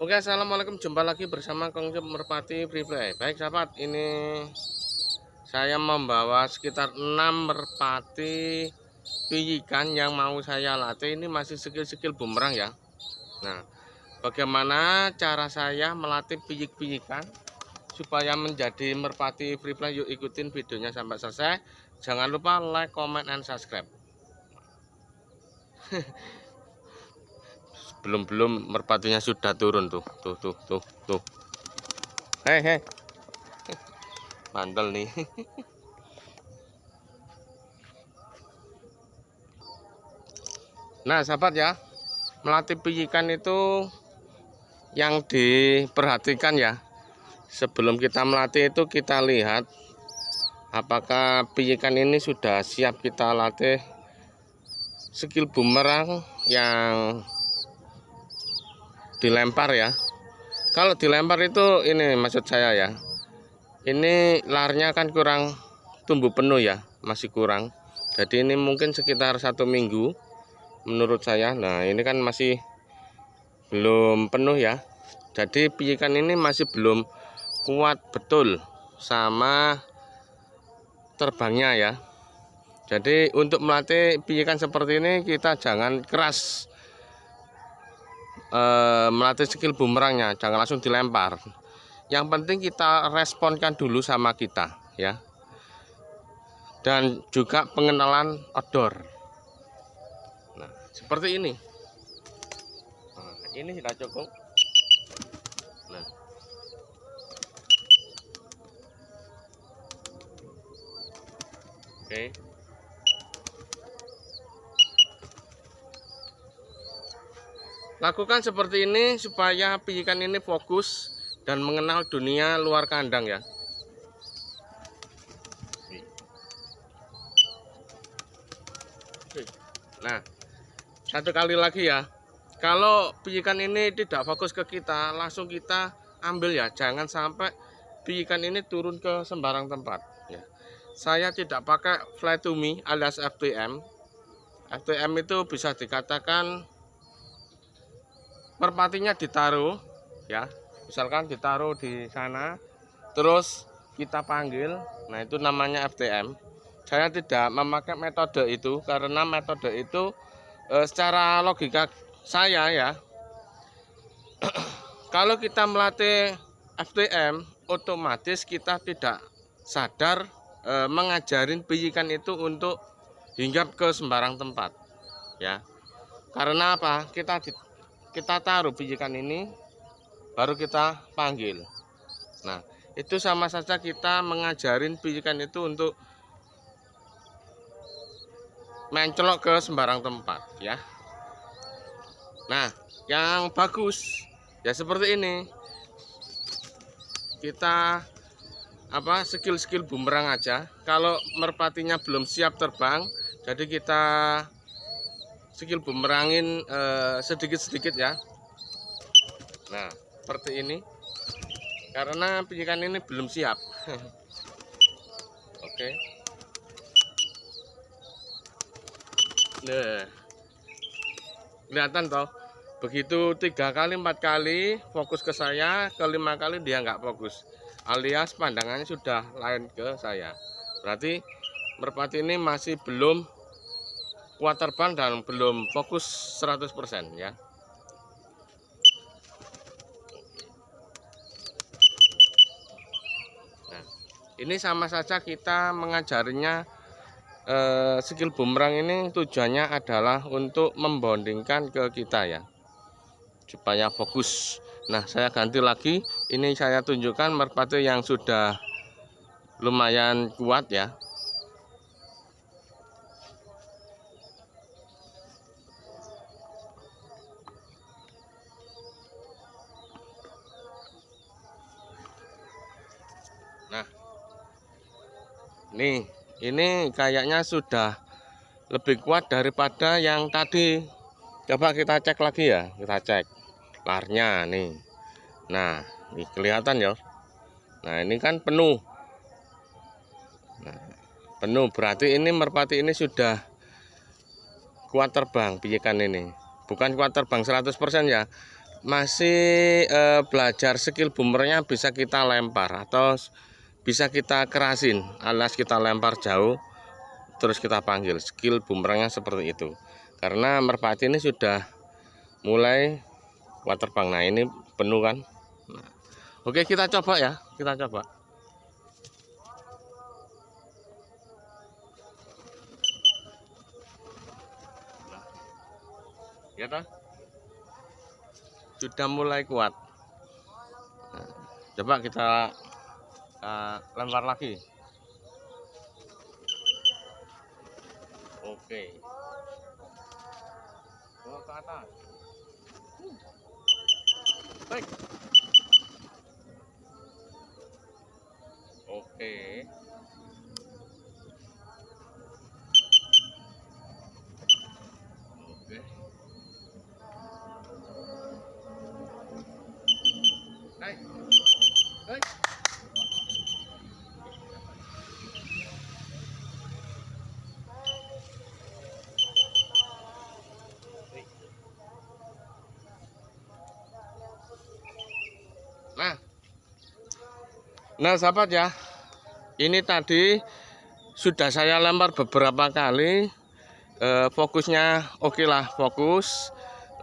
Oke, assalamualaikum. Jumpa lagi bersama Kong Job Merpati Free Play. Baik sahabat, ini saya membawa sekitar 6 merpati pijikan yang mau saya latih. Ini masih skill-skill bumerang ya. Nah, bagaimana cara saya melatih pijik-pijikan supaya menjadi merpati free play? Yuk ikutin videonya sampai selesai. Jangan lupa like, comment, and subscribe. Belum merpatinya sudah turun tuh. Hei, bandel nih. Nah sahabat ya, melatih pijikan itu yang diperhatikan ya. Sebelum kita melatih itu kita lihat apakah pijikan ini sudah siap kita latih skill bumerang yang dilempar ya. Kalau dilempar itu ini maksud saya ya, ini larnya kan kurang tumbuh penuh ya, masih kurang. Jadi ini mungkin sekitar 1 minggu menurut saya. Nah ini kan masih belum penuh ya. Jadi pijikan ini masih belum kuat betul sama terbangnya ya. Jadi untuk melatih pijikan seperti ini kita jangan keras melatih skill bumerangnya, jangan langsung dilempar. Yang penting kita responkan dulu sama kita ya. Dan juga pengenalan outdoor. Nah, seperti ini. Nah, ini sudah cukup. Nah. Oke. Lakukan seperti ini supaya pijikan ini fokus dan mengenal dunia luar kandang ya. Nah, satu kali lagi ya. Kalau pijikan ini tidak fokus ke kita, langsung kita ambil ya. Jangan sampai pijikan ini turun ke sembarang tempat ya. Saya tidak pakai fly to me alias FTM. FTM itu bisa dikatakan merpatinya ditaruh ya, misalkan ditaruh di sana terus kita panggil. Nah itu namanya FTM. Saya tidak memakai metode itu karena metode itu secara logika saya ya, kalau kita melatih FTM otomatis kita tidak sadar mengajarin pijikan itu untuk hinggap ke sembarang tempat ya. Karena apa? Kita taruh pijikan ini baru kita panggil. Nah itu sama saja kita mengajarin pijikan itu untuk mencolok ke sembarang tempat ya. Nah yang bagus ya seperti ini, kita skill bumerang aja. Kalau merpatinya belum siap terbang, jadi kita skill bumerangin sedikit-sedikit ya. Nah seperti ini, karena pijikan ini belum siap. Oke. Nah kelihatan toh, begitu 3 kali 4 kali fokus ke saya, ke 5 kali dia nggak fokus, alias pandangannya sudah lain ke saya. Berarti merpati ini masih belum kuat terbang dan belum fokus 100% ya. Nah, ini sama saja kita mengajarinya skill bumerang ini tujuannya adalah untuk membondingkan ke kita ya, supaya fokus. Nah saya ganti lagi, ini saya tunjukkan merpati yang sudah lumayan kuat ya. Nah ini kayaknya sudah lebih kuat daripada yang tadi. Coba kita cek lagi ya, kita cek larnya nih. Nah ini kelihatan ya. Nah ini kan penuh. Nah, penuh berarti ini merpati ini sudah kuat terbang pijikan ini. Bukan kuat terbang 100% ya, masih belajar skill bumerangnya, bisa kita lempar atau bisa kita kerasin, alias kita lempar jauh terus kita panggil. Skill bumerangnya seperti itu. Karena merpati ini sudah mulai kuat terbang. Nah, ini penuh kan. Nah, oke, kita coba ya, kita coba. Ya toh? Sudah mulai kuat. Nah, coba kita lempar lagi. Oke. Bawa ke atas. Baik. Oke. Oke. Baik. Baik. Nah, sahabat ya, ini tadi sudah saya lempar beberapa kali. Fokusnya oke lah, fokus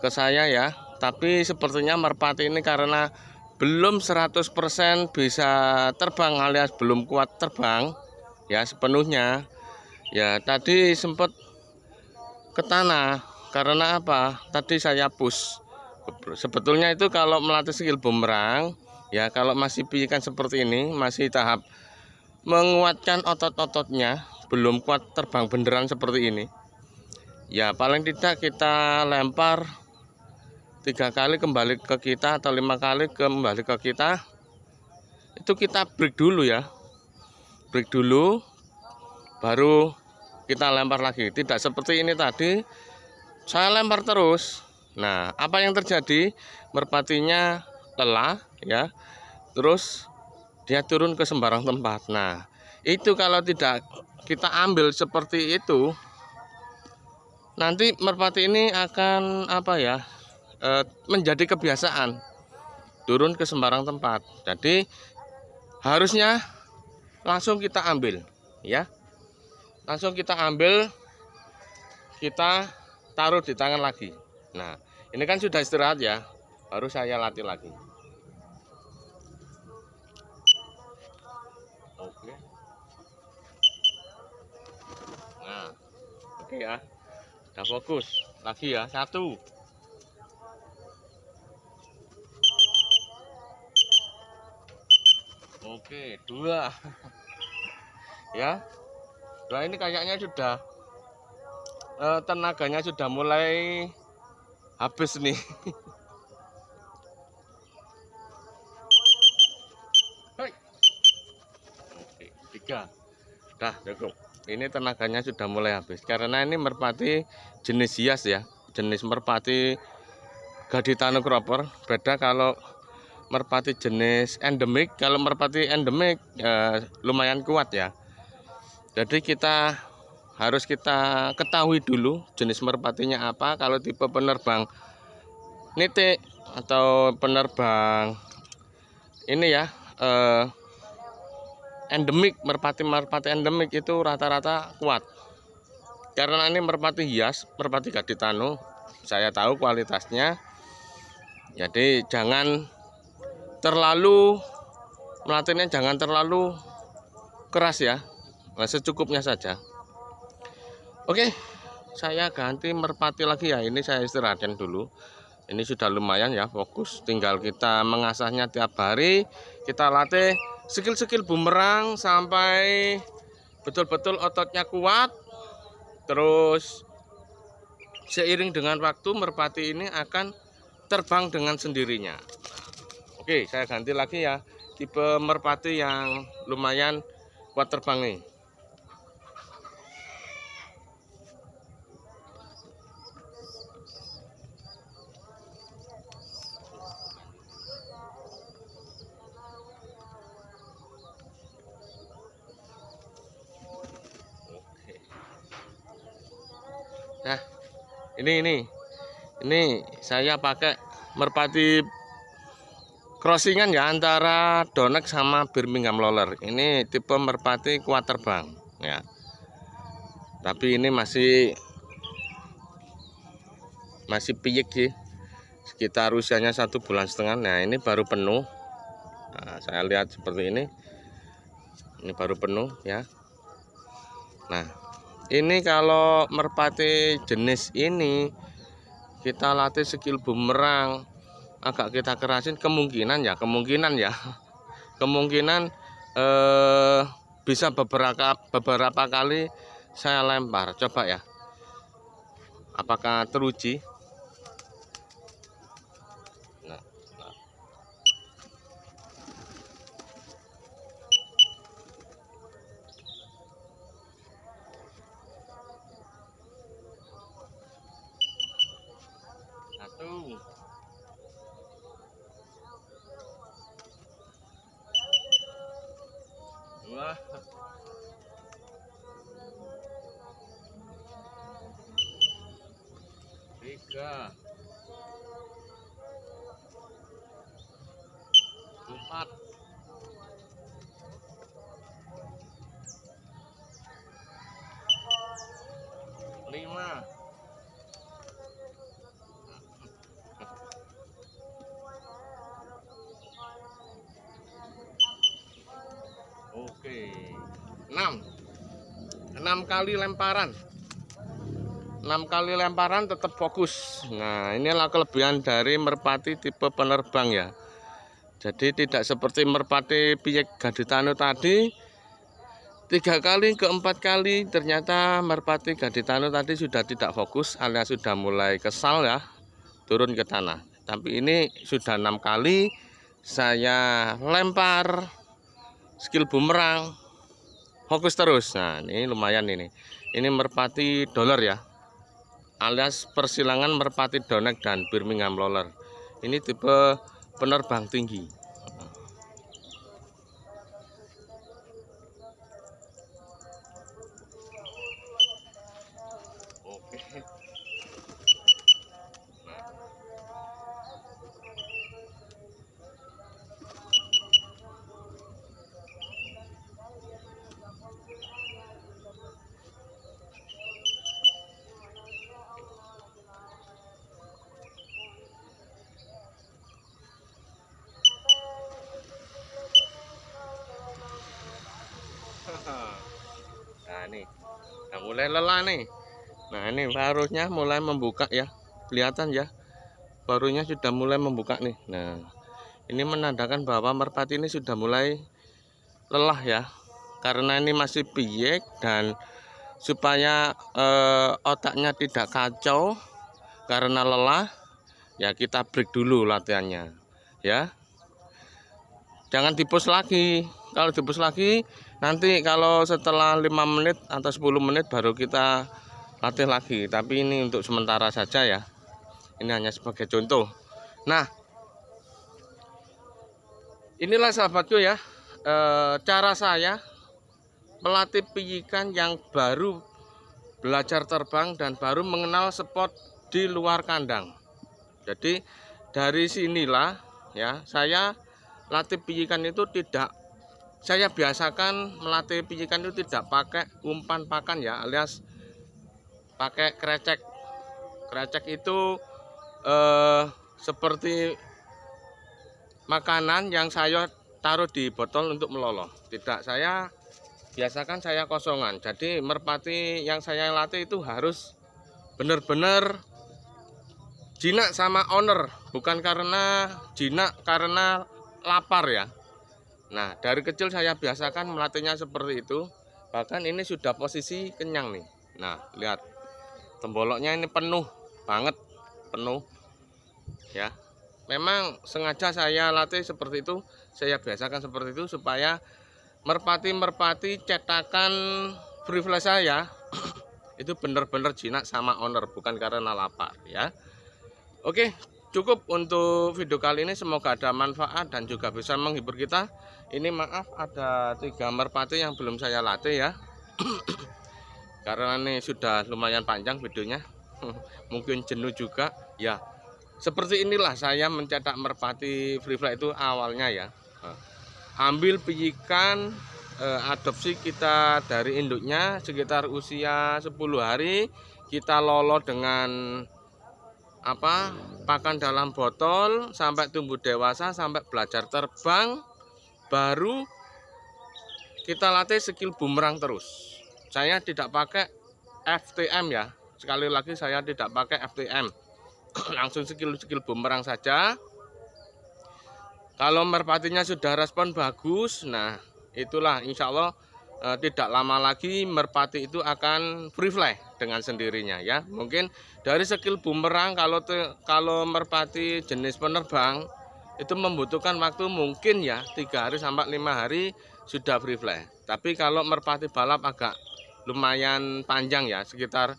ke saya ya. Tapi sepertinya merpati ini karena belum 100% bisa terbang, alias belum kuat terbang ya sepenuhnya. Ya tadi sempat ke tanah. Karena apa? Tadi saya push. Sebetulnya itu kalau melatih skill bumerang ya, kalau masih piikan seperti ini, masih tahap menguatkan otot-ototnya, belum kuat terbang beneran seperti ini, ya paling tidak kita lempar 3 kali kembali ke kita atau 5 kali kembali ke kita, itu kita break dulu ya, break dulu baru kita lempar lagi. Tidak seperti ini tadi saya lempar terus. Nah, apa yang terjadi? Merpatinya lelah ya, terus dia turun ke sembarang tempat. Nah, itu kalau tidak kita ambil seperti itu, nanti merpati ini akan apa ya, menjadi kebiasaan turun ke sembarang tempat. Jadi harusnya langsung kita ambil ya, langsung kita ambil, kita taruh di tangan lagi. Nah, ini kan sudah istirahat ya, baru saya latih lagi. Oke. Nah, oke ya, udah fokus lagi ya. 1, oke, 2 ya. 2 ini kayaknya sudah tenaganya sudah mulai habis nih. Oke, 3. Dah cukup. Ini tenaganya sudah mulai habis karena ini merpati jenis hias ya, jenis merpati Gaditano Cropper. Beda kalau merpati jenis endemik. Kalau merpati endemik lumayan kuat ya. Jadi kita harus kita ketahui dulu jenis merpatinya apa. Kalau tipe penerbang nitik atau penerbang ini ya, endemik, merpati endemik itu rata-rata kuat. Karena ini merpati hias, merpati Gaditano, saya tahu kualitasnya. Jadi jangan terlalu melatihnya, jangan terlalu keras ya. Nah, secukupnya saja. Oke, saya ganti merpati lagi ya. Ini saya istirahatkan dulu. Ini sudah lumayan ya, fokus. Tinggal kita mengasahnya tiap hari. Kita latih skill-skill bumerang sampai betul-betul ototnya kuat. Terus seiring dengan waktu merpati ini akan terbang dengan sendirinya. Oke, saya ganti lagi ya. Tipe merpati yang lumayan kuat terbang nih. Nah, ini saya pakai merpati crossingan ya antara Donek sama Birmingham Lowler. Ini tipe merpati kuat terbang ya. Tapi ini masih piyik sih. Sekitar usianya 1,5 bulan. Nah, ini baru penuh. Nah, saya lihat seperti ini. Ini baru penuh ya. Nah, ini kalau merpati jenis ini kita latih skill bumerang, agak kita kerasin, kemungkinan bisa beberapa kali saya lempar. Coba ya, apakah teruji? Nah, satu, dua, tiga, empat, lima. Oke, 6 kali lemparan. 6 kali lemparan tetap fokus. Nah, inilah kelebihan dari merpati tipe penerbang ya. Jadi tidak seperti merpati piyek gaditano tadi 3 kali ke 4 kali ternyata merpati gaditano tadi sudah tidak fokus alias sudah mulai kesal ya, turun ke tanah. Tapi ini sudah 6 kali saya lempar skill bumerang, fokus terus. Nah, ini lumayan ini. Ini merpati dolar ya, alias persilangan merpati Donek dan Birmingham Lowler. Ini tipe penerbang tinggi. Oke. Nah, ini nah, mulai lelah nih. Nah, ini paruhnya mulai membuka ya, kelihatan ya, paruhnya sudah mulai membuka nih. Nah, ini menandakan bahwa merpati ini sudah mulai lelah ya, karena ini masih piyek. Dan supaya otaknya tidak kacau karena lelah ya, kita break dulu latihannya ya, jangan dipus lagi. Kalau dipus lagi nanti kalau setelah 5 menit atau 10 menit baru kita latih lagi. Tapi ini untuk sementara saja ya, ini hanya sebagai contoh. Nah, inilah sahabatku ya, cara saya melatih piyikan yang baru belajar terbang dan baru mengenal spot di luar kandang. Jadi dari sinilah ya, saya latih piyikan itu tidak, saya biasakan melatih piyikan itu tidak pakai umpan pakan ya, alias pakai krecek. Krecek itu seperti makanan yang saya taruh di botol untuk meloloh. Tidak, saya biasakan saya kosongan. Jadi merpati yang saya latih itu harus benar-benar jinak sama owner, bukan karena jinak karena lapar ya. Nah, dari kecil saya biasakan melatihnya seperti itu. Bahkan ini sudah posisi kenyang nih. Nah, lihat temboloknya ini penuh banget, penuh ya. Memang sengaja saya latih seperti itu, saya biasakan seperti itu supaya merpati-merpati cetakan free fly saya itu benar-benar jinak sama owner, bukan karena lapar ya. Oke, cukup untuk video kali ini, semoga ada manfaat dan juga bisa menghibur kita. Ini maaf ada 3 merpati yang belum saya latih ya. Karena ini sudah lumayan panjang videonya. Mungkin jenuh juga ya. Seperti inilah saya mencetak merpati free fly itu awalnya ya. Ambil pijikan adopsi kita dari induknya sekitar usia 10 hari, kita lolo dengan pakan dalam botol sampai tumbuh dewasa, sampai belajar terbang, baru kita latih skill bumerang terus. Saya tidak pakai FTM ya, sekali lagi saya tidak pakai FTM, langsung skill bumerang saja. Kalau merpatinya sudah respon bagus, nah itulah insya Allah tidak lama lagi merpati itu akan free fly dengan sendirinya ya. Mungkin dari skill bumerang, kalau merpati jenis penerbang itu membutuhkan waktu mungkin ya 3 hari sampai 5 hari sudah free fly. Tapi kalau merpati balap agak lumayan panjang ya, sekitar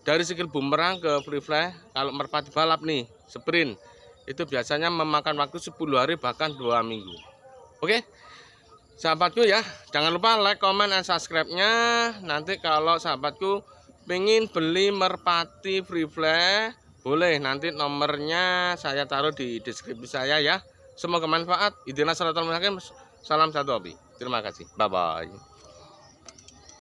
dari skill bumerang ke free fly. Kalau merpati balap nih sprint itu biasanya memakan waktu 10 hari bahkan 2 minggu. Oke sahabatku ya, jangan lupa like, comment, dan subscribe-nya. Nanti kalau sahabatku pengen beli merpati free fly, boleh, nanti nomornya saya taruh di deskripsi saya ya. Semoga manfaat. Idina Salatul Mustaqim. Salam satu hobi. Terima kasih. Bye bye.